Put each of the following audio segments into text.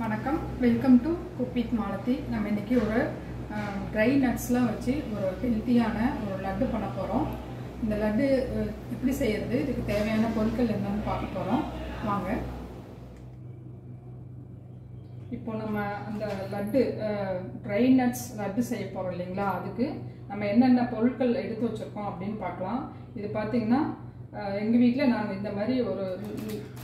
வணக்கம், welcome to cook with Malathi. நம்ம இன்னைக்கு ஒரு ட்ரை நட்ஸ்லாம் வச்சு ஒரு ஹெல்த்தியான ஒரு லட்டு பண்ண போகிறோம். இந்த லட்டு எப்படி செய்யறது, இதுக்கு தேவையான பொருட்கள் என்னன்னு பார்க்க போகிறோம். வாங்க. இப்போ நம்ம அந்த லட்டு ட்ரை நட்ஸ் லட்டு செய்ய போகிறோம் இல்லைங்களா, அதுக்கு நம்ம என்னென்ன பொருட்கள் எடுத்து வச்சுருக்கோம் அப்படின்னு பார்க்கலாம். இது பார்த்திங்கன்னா எங்கள் வீட்டில் நாங்கள் இந்த மாதிரி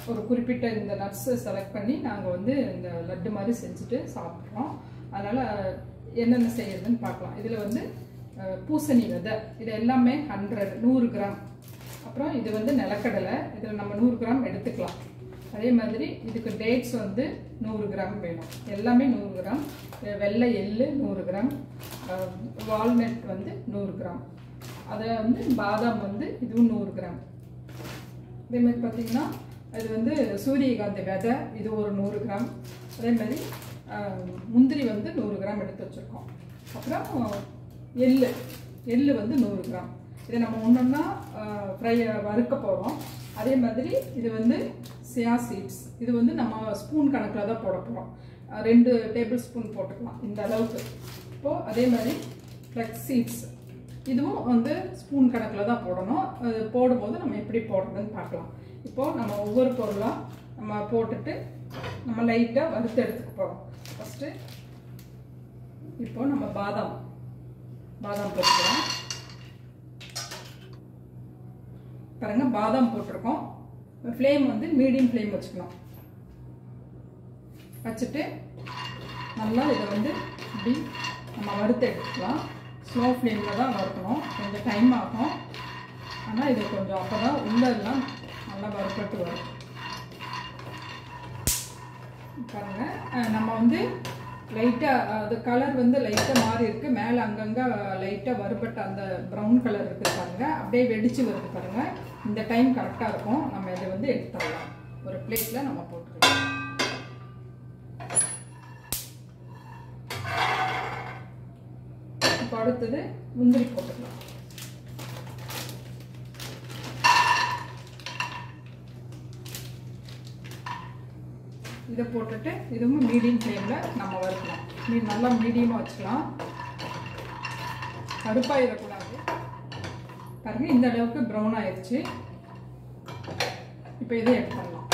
ஒரு குறிப்பிட்ட இந்த நட்ஸை செலக்ட் பண்ணி நாங்கள் வந்து இந்த லட்டு மாதிரி செஞ்சுட்டு சாப்பிட்றோம். அதனால் என்னென்ன செய்யறதுன்னு பார்க்கலாம். இதில் வந்து பூசணி விதை, இது எல்லாமே 100 கிராம். அப்புறம் இது வந்து நிலக்கடலை, இதில் நம்ம 100 கிராம் எடுத்துக்கலாம். அதே மாதிரி இதுக்கு டேட்ஸ் வந்து 100 கிராம் வேணும், எல்லாமே 100 கிராம். வெள்ளை எள்ளு 100 கிராம், வால்நட் வந்து 100 கிராம், அதை வந்து பாதாம் வந்து இதுவும் 100 கிராம். அதே மாதிரி பார்த்திங்கன்னா இது வந்து சூரியகாந்தி விதை, இது ஒரு 100 கிராம். அதே மாதிரி முந்திரி வந்து 100 கிராம் எடுத்து வச்சுருக்கோம். அப்புறம் எள்ளு வந்து 100 கிராம். இதை நம்ம ஒன்றா வறுக்க போகிறோம். அதே மாதிரி இது வந்து சியா சீட்ஸ், இது வந்து நம்ம ஸ்பூன் கணக்கில் தான் போட போகிறோம். 2 டேபிள் ஸ்பூன் போட்டுக்கலாம் இந்த அளவுக்கு. இப்போது அதே மாதிரி ஃப்ளக்ஸ் சீட்ஸ், இதுவும் வந்து ஸ்பூன் கணக்கில் தான் போடணும். போடும்போது நம்ம எப்படி போடுறதுன்னு பார்க்கலாம். இப்போது நம்ம ஒவ்வொரு பொருளாக நம்ம போட்டுட்டு நம்ம லைட்டாக வறுத்து எடுத்துக்க போகிறோம். ஃபஸ்ட்டு இப்போது நம்ம பாதாம் போட்டுக்கிறோம். பாருங்கள், பாதாம் போட்டிருக்கோம். ஃப்ளேம் வந்து மீடியம் ஃப்ளேம் வச்சுக்கணும். வச்சுட்டு நல்லா இதை வந்து இப்படி நம்ம வறுத்து எடுத்துக்கலாம். ஸ்லோ ஃப்ளேமில் தான் வறுக்கணும், கொஞ்சம் டைம் ஆகும். ஆனால் இது கொஞ்சம் அப்போ தான் உள்ளெல்லாம் நல்லா வறுப்பட்டு வரும். பாருங்கள், நம்ம வந்து லைட்டாக அது கலர் வந்து லைட்டாக மாறி இருக்குது. மேலே அங்கங்கே லைட்டாக வறுப்பட்ட அந்த ப்ரௌன் கலர் இருக்குது பாருங்கள், அப்படியே வெடிச்சு வருது பாருங்கள். இந்த டைம் கரெக்டாக இருக்கும். நம்ம இதை வந்து எடுத்துடலாம். ஒரு பிளேட்டில் நம்ம போட்டுக்கலாம். இப்போ அடுத்தது முந்திரி போட்டுக்கலாம். இதை போட்டுட்டு இதுவும் மீடியம் ஃப்ளேமில் நம்ம வறுக்கலாம். நல்லா மீடியமாக வச்சுக்கலாம், கருப்பாயிடக்கூடாது. பாருங்கள், இந்த அளவுக்கு ப்ரௌன் ஆயிடுச்சு. இப்போ இதை எடுத்துடலாம்.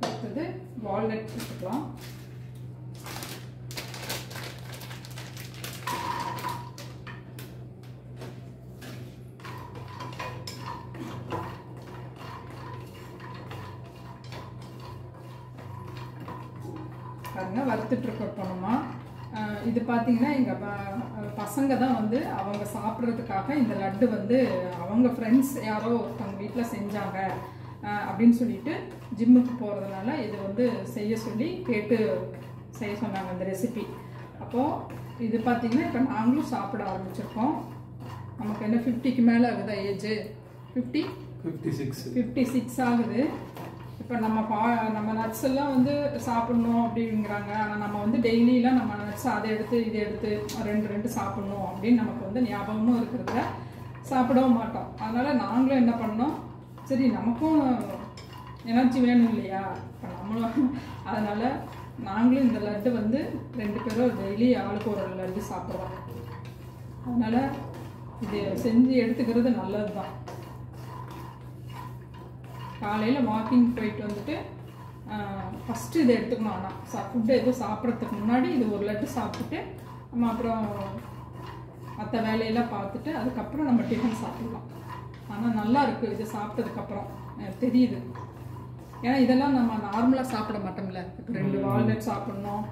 அடுத்தது வால்நட் போட்டுக்கலாம். பாருங்க, வறுத்துட்டு இருக்கோமா. இது பார்த்தீங்கன்னா எங்கள் பசங்க தான் வந்து அவங்க சாப்பிட்றதுக்காக இந்த லட்டு வந்து அவங்க ஃப்ரெண்ட்ஸ் யாரோ ஒருத்தவங்க வீட்டில் செஞ்சாங்க அப்படின்னு சொல்லிட்டு ஜிம்முக்கு போகிறதுனால இது வந்து செய்ய சொல்லி கேட்டு செய்ய சொன்னாங்க இந்த ரெசிபி. அப்போது இது பார்த்திங்கன்னா இப்போ நாங்களும் சாப்பிட ஆரம்பிச்சிருக்கோம். நமக்கு என்ன 50க்கு மேலே ஆகுதா ஏஜ்? 56 ஆகுது. இப்போ நம்ம நட்ஸ் எல்லாம் வந்து சாப்பிட்ணும் அப்படிங்கிறாங்க. ஆனால் நம்ம வந்து டெய்லியெலாம் நம்ம நட்ஸ் அதை எடுத்து இதை எடுத்து 2 சாப்பிட்ணும் அப்படின்னு நமக்கு வந்து ஞாபகமும் இருக்கிறத சாப்பிடவும் மாட்டோம். அதனால் நாங்களும் என்ன பண்ணோம், சரி நமக்கும் எனர்ஜி வேணும் இல்லையா, இப்போ நம்மளும் அதனால் நாங்களும் இந்த லட்டு வந்து 2 பேரும் டெய்லி ஆளுக்கு ஒரு லட்டு சாப்பிட்றோம். அதனால் இது செஞ்சு எடுத்துக்கிறது நல்லது தான். காலையில் வாக்கிங் போயிட்டு வந்துட்டு ஃபஸ்ட்டு இதை எடுத்துக்கணும். ஆனால் ஃபுட்டு எதுவும் சாப்பிட்றதுக்கு முன்னாடி இது ஒரு லட்டு சாப்பிட்டுட்டு நம்ம அப்புறம் மற்ற வேலையெல்லாம் பார்த்துட்டு அதுக்கப்புறம் நம்ம டிஃபன் சாப்பிடலாம். ஆனால் நல்லா இருக்குது இது சாப்பிட்டதுக்கப்புறம் தெரியுது. ஏன்னா இதெல்லாம் நம்ம நார்மலாக சாப்பிட மாட்டோம்ல. இப்போ 2 வால்நட் சாப்பிட்ணும்,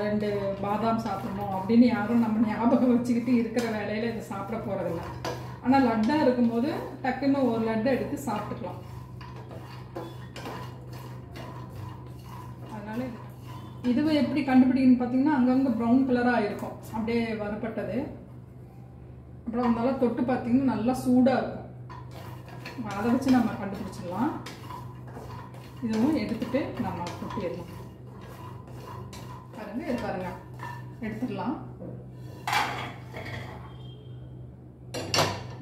2 பாதாம் சாப்பிட்ணும் அப்படின்னு யாரும் நம்ம ஞாபகம் வச்சுக்கிட்டு இருக்கிற வேலையில் இதை சாப்பிட போகிறதில்ல. ஆனால் லட்டாக இருக்கும்போது டக்குன்னு ஒரு லட்டை எடுத்து சாப்பிட்டுக்கலாம். அதனால இதுவும் எப்படி கண்டுபிடிக்கணும்னு பார்த்தீங்கன்னா அங்கங்கே ப்ரௌன் கலராக இருக்கும், அப்படியே வறுப்பட்டது. அப்புறம் அதனால தொட்டு பார்த்தீங்கன்னா நல்லா சூடாக இருக்கும். அதை வச்சு நம்ம கண்டுபிடிச்சிடலாம். இதுவும் எடுத்துட்டு நம்ம கொட்டிடலாம். பாருங்க, இது பாருங்க, எடுத்துடலாம்.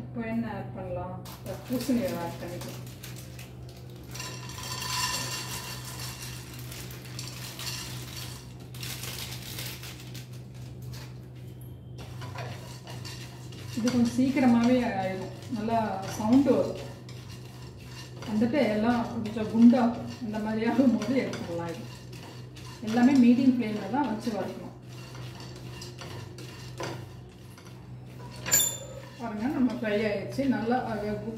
இப்போ என்ன ஆட் பண்ணலாம்? பூசணி ஆட் பண்ணிக்கலாம். இது கொஞ்சம் சீக்கிரமாகவே ஆயிடும், நல்லா சவுண்டு வரும், வந்துட்டு எல்லாம் கொஞ்சம் குண்டாகும். இந்த மாதிரி ஆகும்போது எடுத்துடலாம். இது எல்லாமே மீடியம் ஃப்ளேமில் தான் வச்சு வறுக்கணும். பாருங்கள், நம்ம ஃப்ரை ஆகிடுச்சு, நல்லா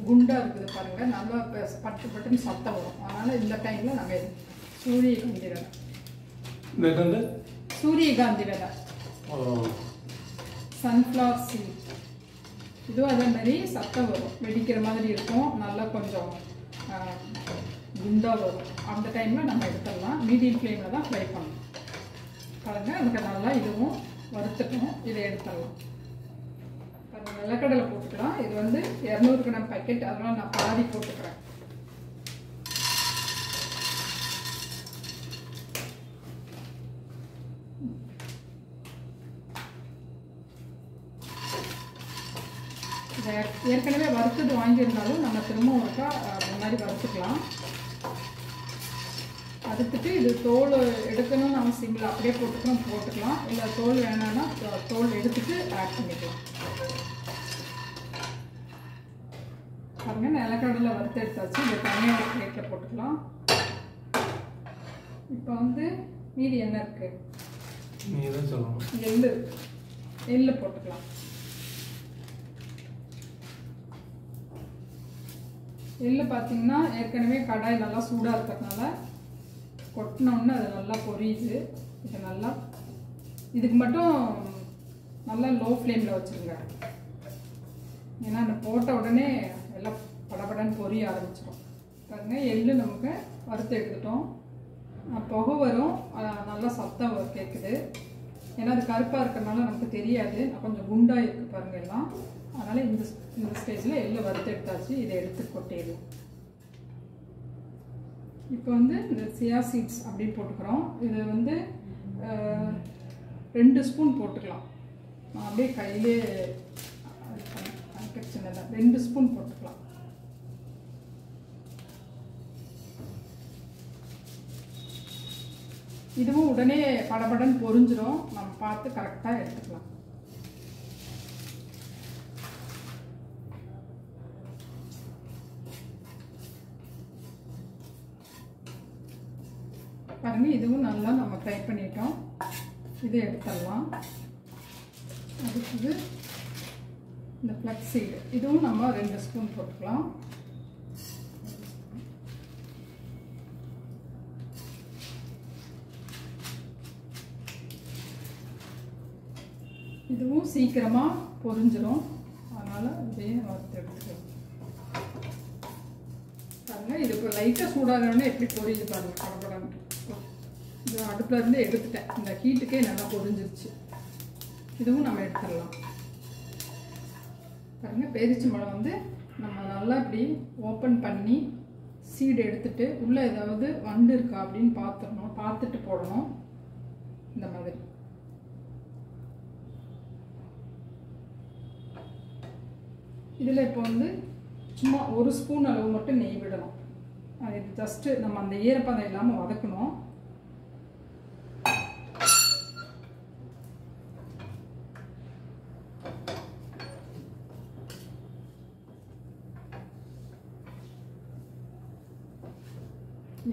குண்டாக இருக்குது பாருங்கள், நல்லா பட்டு பட்டுன்னு சத்தம் வரும். அதனால் இந்த டைமில் நாங்கள் சூரியகாந்தி விதை, சூரியகாந்தி விதை, சன்ஃப்ளவர் சீட், இதுவும் அதே மாதிரி சத்தம் வரும், வெடிக்கிற மாதிரி இருக்கும், நல்லா கொஞ்சம் குண்டாக வரும். அந்த டைமில் நம்ம எடுத்துடலாம். மீடியம் ஃப்ளேமில் தான் ஃப்ரை பண்ணணும். பாருங்கள், அதுக்கு நல்லா இதுவும் வறுத்துட்டோம். இதை எடுத்துடலாம். பாருங்கள், நிலக்கடலை போட்டுக்கலாம். இது வந்து 200 கிராம் பேக்கெட், அதனால் நான் பாதி போட்டுக்கிறேன். ஏற்கனவே வறுத்தது வாங்கியிருந்தாலும் நம்ம திரும்ப ஒருக்கா அந்த மாதிரி வறுத்துக்கலாம். வறுத்துட்டு இது தோல் எடுக்கணும்னு அவசியம் இல்லை, அப்படியே போட்டுக்கலாம். இல்லை தோல் வேணான்னா தோல் எடுத்துட்டு ஆட் பண்ணிக்கலாம். பாருங்கள், நிலக்கடலை வறுத்து எடுத்தாச்சு. இதை தனியாக ஒரு பிளேட்டில் போட்டுக்கலாம். இப்போ வந்து மீதி என்ன இருக்குது? எள்ளு போட்டுக்கலாம். எள்ளு பார்த்தீங்கன்னா ஏற்கனவே கடாய் நல்லா சூடாக இருக்கிறதுனால கொட்டினோன்னு அது நல்லா பொரியுது. இது நல்லா இதுக்கு மட்டும் நல்லா லோ ஃப்ளேமில் வச்சுருங்க. ஏன்னா அந்த போட்ட உடனே எல்லாம் படபடன்னு பொரிய ஆரம்பிச்சிடும். பாருங்கள், எள்ளு நமக்கு வறுத்து எடுத்துட்டோம். புகை வரும், நல்லா சத்தம் கேட்குது. ஏன்னா அது கருப்பாக இருக்கிறதுனால நமக்கு தெரியாது. கொஞ்சம் குண்டாக இருக்குது பாருங்கள் எல்லாம். அதனால் இந்த ஸ்டேஜில் எள்ளு வறுத்து எடுத்தாச்சு. இதை எடுத்து கொட்டிடலாம். இப்போ வந்து இந்த சியா சீட்ஸ் அப்படின்னு போட்டுக்கிறோம். இது வந்து 2 ஸ்பூன் போட்டுக்கலாம். அப்படியே கையிலே சின்னதாக 2 ஸ்பூன் போட்டுக்கலாம். இதுவும் உடனே படபடன்னு பொரிஞ்சிடும். நம்ம பார்த்து கரெக்டாக எடுத்துக்கலாம். பாருங்கள், இதுவும் நல்லா நம்ம ஃப்ரை பண்ணிட்டோம். இது எடுத்துடலாம். அடுத்தது இந்த ஃப்ளக்ஸ் சீடு, இதுவும் நம்ம 2 ஸ்பூன் போட்டுக்கலாம். இதுவும் சீக்கிரமாக பொரிஞ்சிடும், அதனால் இதையும் வறுத்து எடுத்துக்கலாம். பாருங்கள், இது இப்போ லைட்டாக சூடாகணுன்னு எப்படி பொரியுது பாருங்கள், படப்படன்னு. இது அடுப்பில் இருந்து எடுத்துட்டேன். இந்த ஹீட்டுக்கே நல்லா பொரிஞ்சிருச்சு. இதுவும் நம்ம எடுத்துடலாம். பாருங்கள், பேரிச்சம்பழம் வந்து நம்ம நல்லா இப்படி ஓப்பன் பண்ணி சீடு எடுத்துட்டு உள்ளே ஏதாவது வண்டு இருக்கா அப்படின்னு பார்த்துட்டு போடணும். இந்த மாதிரி இதில் இப்போ வந்து சும்மா 1 ஸ்பூன் அளவு மட்டும் நெய் விடணும். அது ஜஸ்ட்டு நம்ம அந்த ஈரப்பதம் இல்லாமல் வதக்கணும்.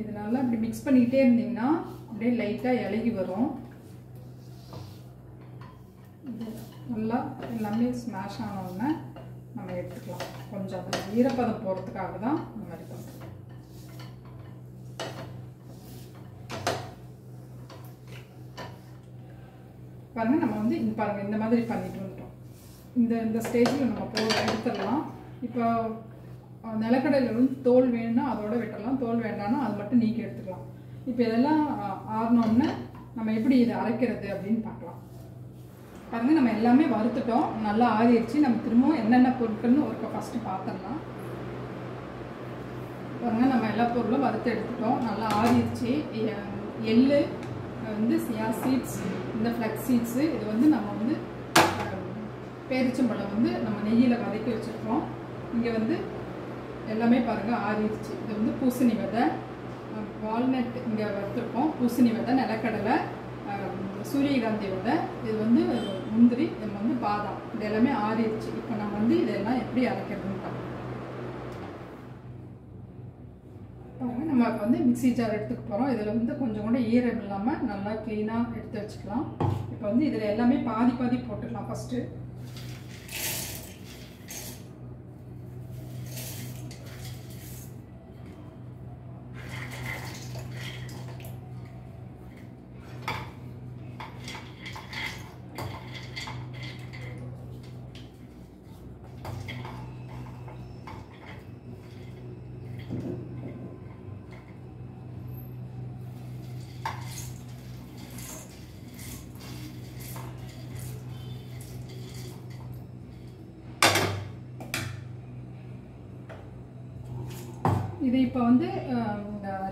இது நல்லா இப்படி மிக்ஸ் பண்ணிக்கிட்டே இருந்தீங்கன்னா அப்படியே லைட்டாக இலகி வரும். நல்லா எல்லாமே ஸ்மாஷ் ஆனோடனே நம்ம எடுத்துக்கலாம். கொஞ்சம் அந்த ஈரப்பதம் போகிறதுக்காக தான் இந்த மாதிரி பண்ணுறோம். பாருங்கள், நம்ம வந்து பாருங்கள் இந்த மாதிரி பண்ணிட்டு வந்துட்டோம். இந்த ஸ்டேஜில் நம்ம எடுத்துடலாம். இப்போ நிலக்கடலையில் வந்து தோல் வேணும்னா அதோட விட்டுடலாம், தோல் வேண்டாம்னா அது மட்டும் நீக்கி எடுத்துக்கலாம். இப்போ இதெல்லாம் ஆறினோம்னா நம்ம எப்படி இதை அரைக்கிறது அப்படின்னு பார்க்கலாம். பாருங்கள், நம்ம எல்லாமே வறுத்துட்டோம், நல்லா ஆறிடுச்சு. நம்ம திரும்பவும் என்னென்ன பொருட்கள்னு ஒரு ஃபஸ்ட்டு பார்த்துடலாம். பாருங்கள், நம்ம எல்லா பொருளும் வறுத்து எடுத்துட்டோம், நல்லா ஆறிடுச்சு. எள்ளு வந்து சியா சீட்ஸ், இந்த ஃப்ளக்ஸ் சீட்ஸு, இது வந்து நம்ம வந்து பேரிச்சம்பழம் வந்து நம்ம நெய்யில் வதக்கி வச்சுருக்கோம். இங்கே வந்து எல்லாமே பாருங்கள் ஆறிடுச்சு. இது வந்து பூசணி விதை, வால்நட் இங்கே வறுத்துருக்கோம், பூசணி விதை, நிலக்கடலை, சூரியகாந்தி விதை. இது வந்து முந்திரி, இது வந்து பாதாம், இது எல்லாமே ஆறிடுச்சு. இப்போ நம்ம வந்து இதெல்லாம் எப்படி அரைக்கிறதுன்னு பார்க்கலாம். பாருங்கள், நம்ம இப்போ வந்து மிக்ஸி ஜார் எடுத்துக்க போகிறோம். இதில் வந்து கொஞ்சம் கூட ஈரம் இல்லாமல் நல்லா க்ளீனாக எடுத்து வச்சுக்கலாம். இப்போ வந்து இதில் எல்லாமே பாதி பாதி போட்டுக்கலாம். ஃபஸ்ட்டு இது இப்போ வந்து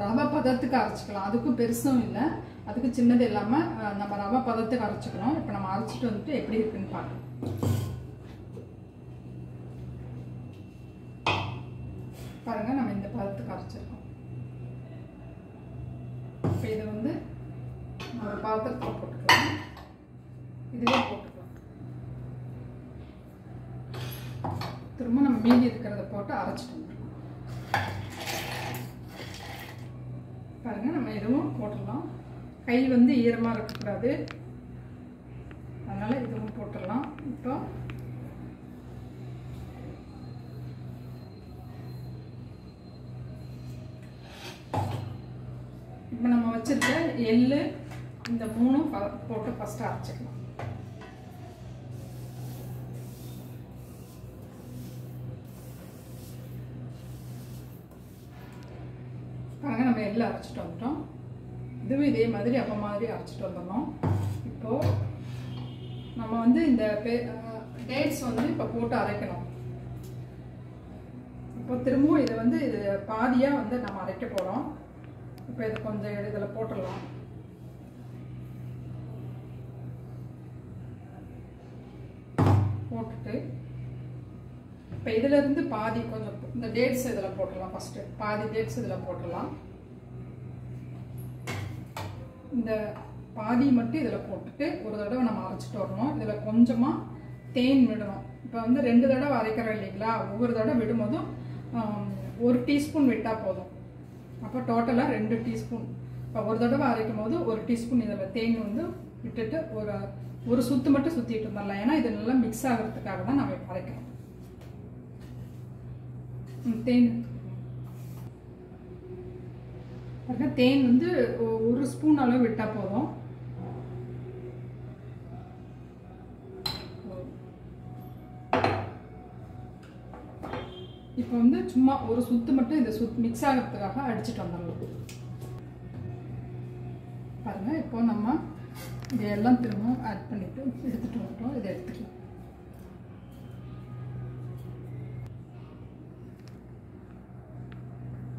ரவை பதத்துக்கு அரைச்சிக்கலாம். அதுக்கும் பெருசும் இல்லை, அதுக்கு சின்னது இல்லாமல் நம்ம ரவை பதத்துக்கு அரைச்சிக்கணும். இப்போ நம்ம அரைச்சிட்டு வந்துட்டு எப்படி இருக்குன்னு பார்க்கலாம். பாருங்கள், நம்ம இந்த பதத்துக்கு அரைச்சிருக்கோம். இப்போ இதை வந்து ஒரு பாத்திரத்தில் போட்டுக்கலாம். இதுவே போட்டுக்கலாம். திரும்ப நம்ம மீதி இருக்கிறத போட்டு அரைச்சிட்டு வந்துடலாம். பாருங்க, நம்ம இதுவும் போட்டுடலாம். கை வந்து ஈரமாக இருக்கக்கூடாது, அதனால் இதுவும் போட்டுடலாம். இப்போ நம்ம வச்சிருக்க எள்ளு இந்த 3 போட்டு ஃபஸ்ட்டு அரைச்சிக்கலாம். பாருங்க, நம்ம எள்ளு அரைச்சிட்டு வந்துட்டோம். இதுவும் இதே மாதிரி அப்போ மாதிரி அரைச்சிட்டு வந்துடணும். இப்போது நம்ம வந்து இந்த டேட்ஸ் வந்து இப்போ போட்டு அரைக்கணும். இப்போ திரும்பவும் இதை வந்து இது பாதியாக வந்து நம்ம அரைக்க போகிறோம். இப்போ இது கொஞ்சம் இதில் போட்டுடலாம். போட்டுட்டு இப்போ இதிலேருந்து பாதி கொஞ்சம் இந்த டேட்ஸ் இதில் போட்டுடலாம். ஃபஸ்ட்டு பாதி டேட்ஸ் இதில் போட்டுடலாம். இந்த பாதி மட்டும் இதில் போட்டுட்டு ஒரு தடவை நம்ம அரைச்சிட்டு வரணும். இதில் கொஞ்சமாக தேன் விடணும். இப்போ வந்து 2 தடவை அரைக்கிறோம் இல்லைங்களா, ஒவ்வொரு தடவை விடும்போதும் 1 டீஸ்பூன் விட்டால் போதும். அப்போ டோட்டலாக 2 டீஸ்பூன். இப்போ ஒரு தடவை அரைக்கும் போது 1 டீஸ்பூன் இதில் தேன் வந்து விட்டுட்டு ஒரு சுற்று மட்டும் சுற்றிட்டு வந்துடலாம். ஏன்னா இது நல்லா மிக்ஸ் ஆகிறதுக்காக தான் நம்ம இப்போ அரைக்கிறோம். தேன் தேன் வந்து 1 ஸ்பூன் அளவு விட்டால் போதும். இப்போ வந்து சும்மா ஒரு சுத்து மட்டும் இந்த மிக்ஸ் ஆகிறதுக்காக அடிச்சுட்டு வந்துடலாம். பாருங்க, இப்போ நம்ம இதையெல்லாம் திரும்ப ஆட் பண்ணிட்டு எடுத்துட்டு வந்துட்டோம். இதை எடுத்துக்கலாம்.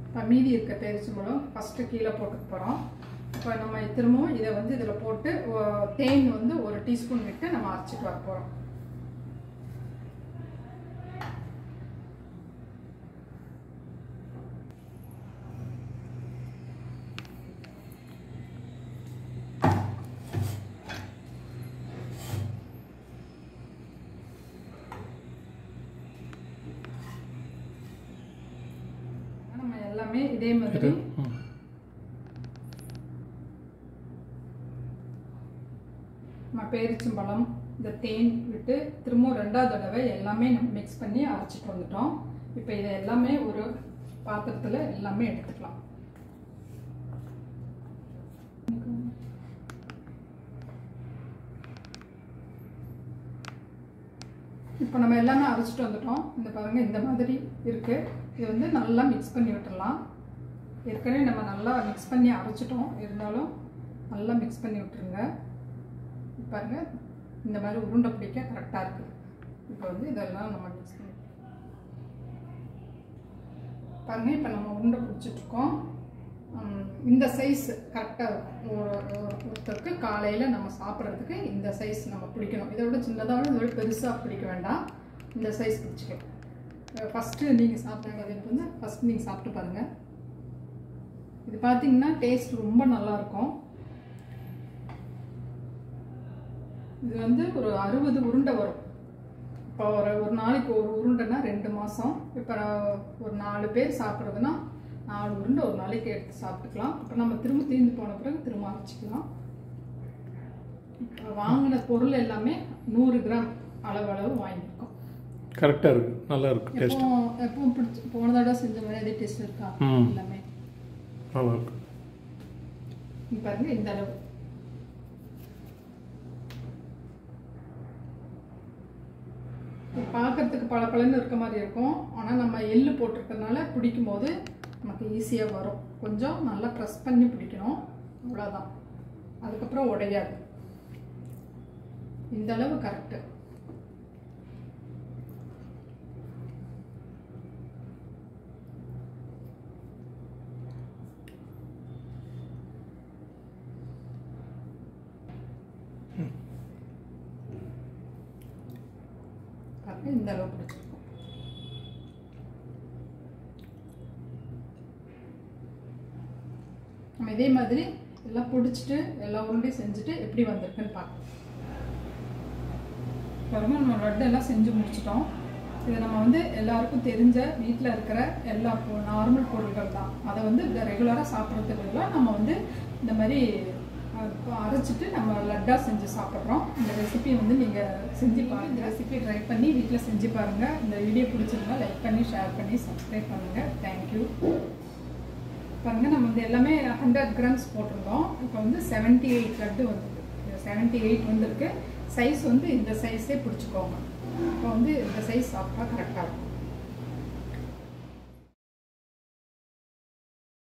இப்போ மீதி இருக்க பேரிச்சம்பழம் ஃபஸ்ட்டு கீழே போட்டு போகிறோம். இப்போ நம்ம திரும்பவும் இதை வந்து இதில் போட்டு தேன் வந்து 1 டீஸ்பூன் விட்டு நம்ம அரைச்சிட்டு வர போகிறோம். எல்லாமே இதே மாதிரி பேரிச்சம்பழம் இந்த தேன் விட்டு திரும்ப 2வது தடவை எல்லாமே நம்ம மிக்ஸ் பண்ணி அரைச்சிட்டு வந்துட்டோம். இப்போ இதை எல்லாமே ஒரு பாத்திரத்தில் எல்லாமே எடுத்துக்கலாம். இப்போ நம்ம எல்லாமே அரைச்சிட்டு வந்துட்டோம். இந்த பாருங்க, இந்த மாதிரி இருக்கு. இது வந்து நல்லா மிக்ஸ் பண்ணி விட்டுடலாம். ஏற்கனவே நம்ம நல்லா மிக்ஸ் பண்ணி அரைச்சிட்டோம், இருந்தாலும் நல்லா மிக்ஸ் பண்ணி விட்டுருங்க. பாருங்க, இந்த மாதிரி உருண்டை பிடிக்க கரெக்டாக இருக்குது. இப்போ வந்து இதெல்லாம் நம்ம மிக்ஸ் பண்ணி பாருங்க. இப்போ நம்ம உருண்டை பிடிச்சிட்ருக்கோம். இந்த சைஸ் கரெக்டாக இருக்கும். ஒருத்தருக்கு காலையில் நம்ம சாப்பிட்றதுக்கு இந்த சைஸ் நம்ம பிடிக்கணும். இதை விட சின்னதாக இதை விட பெருசாக பிடிக்க வேண்டாம். இந்த சைஸ் பிடிச்சிக்கலாம். ஃபஸ்ட்டு நீங்கள் சாப்பிட்றது வந்து ஃபஸ்ட்டு நீங்கள் சாப்பிட்டு பாருங்கள். இது பார்த்தீங்கன்னா டேஸ்ட் ரொம்ப நல்லாயிருக்கும். இது வந்து ஒரு 60 உருண்டை வரும். இப்போ ஒரு நாளைக்கு ஒரு உருண்டைனா 2 மாதம். இப்போ ஒரு 4 பேர் சாப்பிட்றதுனா 4 உருண்டை ஒரு நாளைக்கு எடுத்து சாப்பிட்டுக்கலாம். இப்போ நம்ம திரும்ப தீர்ந்து போன பிறகு திரும்ப அரைச்சிக்கலாம். வாங்கின பொருள் எல்லாமே 100 கிராம் அளவு வாங்கியிருக்கோம். கரெக்டாக இருக்குது, நல்லா இருக்குது டேஸ்ட். எப்பவும் பிடிச்சி போன தடவை செஞ்ச மாதிரி அதே டேஸ்ட் இருக்கா? எல்லாமே நல்லா இருக்கு. பாருங்க இந்த அளவு. பார்க்கறதுக்கு பளபளன்னு இருக்க மாதிரி இருக்கும். ஆனால் நம்ம எள்ளு போட்டிருக்கறதுனால பிடிக்கும் போது நமக்கு ஈஸியாக வரும். கொஞ்சம் நல்லா ப்ரெஸ் பண்ணி பிடிக்கணும், அவ்வளோதான். அதுக்கப்புறம் உடையாது. இந்த அளவு கரெக்டு. இந்த அளவு பிடிச்சிருக்கும். நம்ம இதே மாதிரி எல்லாம் பிடிச்சிட்டு எல்லா உருண்டையும் செஞ்சுட்டு எப்படி வந்திருக்குன்னு பார்க்கலாம். பாருங்க, நம்ம லட்டு எல்லாம் செஞ்சு முடிச்சிட்டோம். இதை நம்ம வந்து எல்லாருக்கும் தெரிஞ்ச வீட்டில் இருக்கிற எல்லா நார்மல் பொருட்கள் தான். அதை வந்து ரெகுலராக சாப்பிட்றதுக்கு நம்ம வந்து இந்த மாதிரி அரைச்சிட்டு நம்ம லட்டாக செஞ்சு சாப்பிட்றோம். இந்த ரெசிபி வந்து நீங்கள் செஞ்சு பாருங்கள். இந்த ரெசிபி ட்ரை பண்ணி வீட்டில் செஞ்சு பாருங்கள். இந்த வீடியோ பிடிச்சிருந்தா லைக் பண்ணி ஷேர் பண்ணி சப்ஸ்கிரைப் பண்ணுங்கள். தேங்க்யூ. பாருங்கள், நம்ம வந்து எல்லாமே 100 கிராம்ஸ் போட்டிருந்தோம். இப்போ வந்து 78 லட்டு வந்துருக்கு. 78 வந்திருக்கு. சைஸ் வந்து இந்த சைஸே பிடிச்சிக்கோங்க. இப்போ வந்து இந்த சைஸ் சாப்பிட்டா கரெக்டாக இருக்கும்.